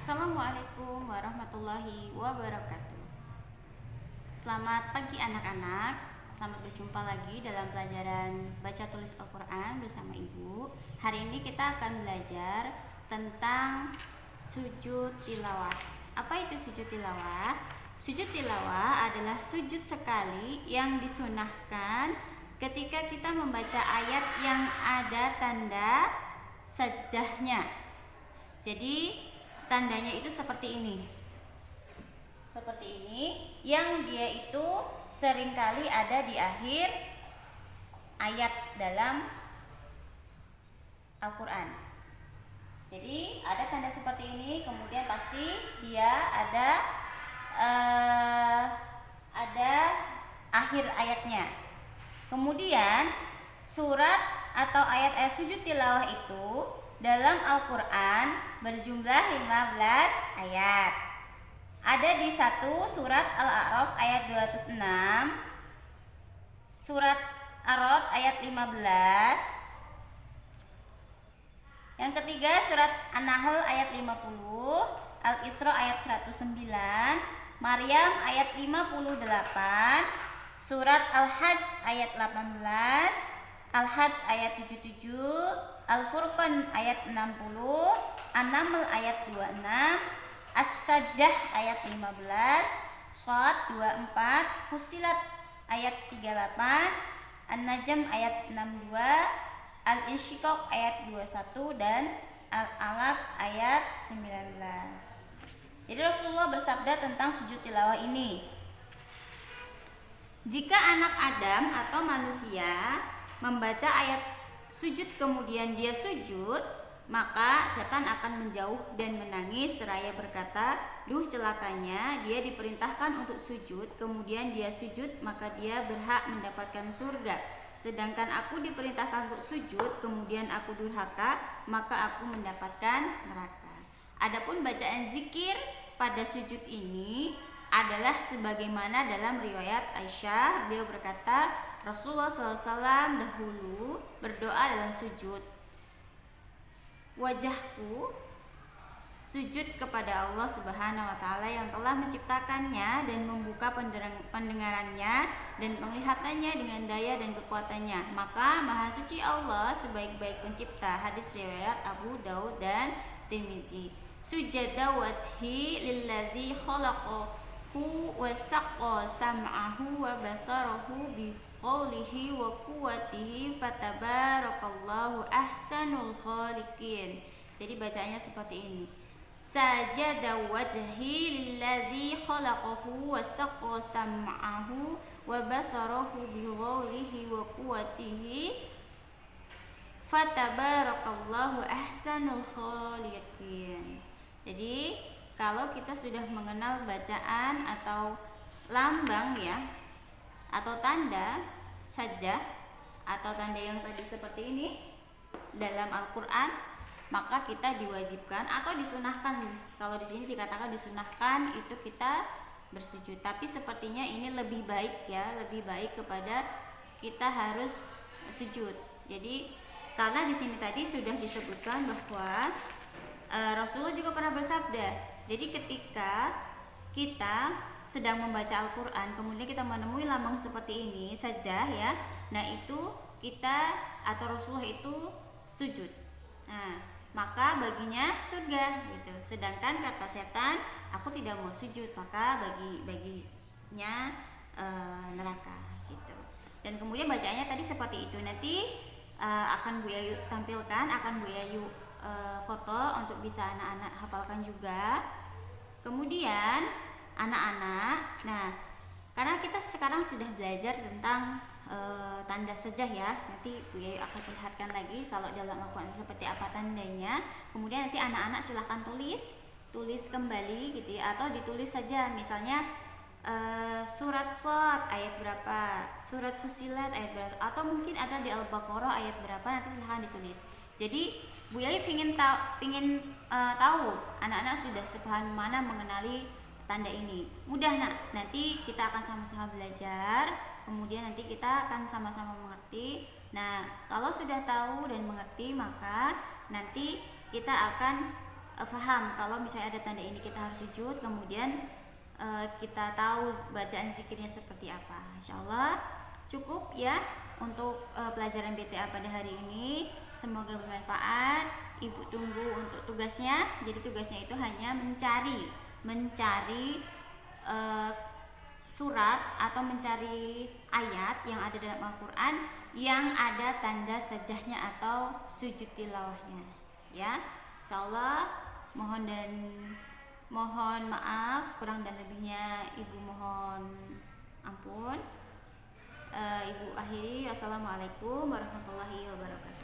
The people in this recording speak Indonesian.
Assalamualaikum warahmatullahi wabarakatuh. Selamat pagi anak-anak. Selamat berjumpa lagi dalam pelajaran baca tulis Al-Quran bersama Ibu. Hari ini kita akan belajar tentang sujud tilawah. Apa itu sujud tilawah? Sujud tilawah adalah sujud sekali yang disunahkan ketika kita membaca ayat yang ada tanda sajdahnya. Jadi tandanya itu seperti ini. Seperti ini, yang dia itu seringkali ada di akhir ayat dalam Al-Quran. Jadi ada tanda seperti ini, kemudian pasti dia ada akhir ayatnya. Kemudian surat atau ayat-ayat sujud tilawah itu dalam Al-Quran berjumlah 15 ayat. Ada di satu surat Al-A'raf ayat 206, surat Ar-Ra'd ayat 15, yang ketiga surat An-Nahl ayat 50, Al-Isra ayat 109, Maryam ayat 58, surat Al-Hajj ayat 18, Al-Hajj ayat 77, Al-Furqan ayat 60, An-Naml ayat 26, As-Sajdah ayat 15, Shad 24, Fussilat ayat 38, An-Najm ayat 62, Al-Insyiqaq ayat 21 dan Al-Alaq ayat 19. Jadi Rasulullah bersabda tentang sujud tilawah ini. Jika anak Adam atau manusia membaca ayat sujud kemudian dia sujud, maka setan akan menjauh dan menangis seraya berkata, "Duh celakanya, dia diperintahkan untuk sujud, kemudian dia sujud, maka dia berhak mendapatkan surga. Sedangkan aku diperintahkan untuk sujud, kemudian aku durhaka, maka aku mendapatkan neraka." Adapun bacaan zikir pada sujud ini adalah sebagaimana dalam riwayat Aisyah, beliau berkata, Rasulullah SAW dahulu berdoa dalam sujud, "Wajahku sujud kepada Allah Subhanahu wa Ta'ala yang telah menciptakannya dan membuka pendengarannya dan penglihatannya dengan daya dan kekuatannya. Maka Maha Suci Allah sebaik-baik pencipta." Hadis riwayat Abu Daud dan Tirmidzi. Sujada wajhi lilladzi khalaqahu wa saqqa sam'ahu wa basarahu bi qawlihi wa quwwatihi fatabarakallahu ahsanul khaliqin. Jadi bacanya seperti ini. Sajada wajhi lilladzi khalaqahu wa saqqa sam'ahu wa basarahu bi qawlihi wa quwwatihi fatabarakallahu ahsanul khaliqin. Jadi kalau kita sudah mengenal bacaan atau lambang ya, atau tanda sajdah atau tanda yang tadi seperti ini dalam Al-Quran, maka kita diwajibkan atau disunahkan. Kalau di sini dikatakan disunahkan itu kita bersujud, tapi sepertinya ini lebih baik ya, lebih baik kepada kita harus sujud. Jadi karena di sini tadi sudah disebutkan bahwa Rasulullah juga pernah bersabda. Jadi ketika kita sedang membaca Al-Quran, kemudian kita menemui lambang seperti ini saja ya, nah itu kita atau Rasulullah itu sujud. Nah, maka baginya surga gitu. Sedangkan kata setan, aku tidak mau sujud, maka baginya neraka gitu. Dan kemudian bacanya tadi seperti itu. Nanti akan Bu Yayu tampilkan, akan Bu Yayu foto untuk bisa anak-anak hafalkan juga. Kemudian anak-anak, nah karena kita sekarang sudah belajar tentang tanda sajdah ya, nanti Bu Yayu akan perlihatkan lagi kalau dalam Al-Quran seperti apa tandanya. Kemudian nanti anak-anak silahkan tulis kembali gitu ya, atau ditulis saja misalnya surat Shad ayat berapa, surat Fussilat ayat berapa, atau mungkin ada di Al-Baqarah ayat berapa, nanti silahkan ditulis. Jadi Bu Yayu ingin tahu anak-anak sudah sepaham mana mengenali tanda ini. Mudah nak, nanti kita akan sama-sama belajar, kemudian nanti kita akan sama-sama mengerti. Nah, kalau sudah tahu dan mengerti, maka nanti kita akan paham kalau misalnya ada tanda ini kita harus sujud, kemudian kita tahu bacaan zikirnya seperti apa. Insyaallah cukup ya untuk pelajaran BTA pada hari ini. Semoga bermanfaat. Ibu tunggu untuk tugasnya. Jadi tugasnya itu hanya mencari surat atau mencari ayat yang ada dalam Al-Quran yang ada tanda sajdahnya atau sujud tilawahnya ya. Insyaallah mohon maaf kurang dan lebihnya, ibu mohon ampun. Ibu akhiri, wassalamualaikum warahmatullahi wabarakatuh.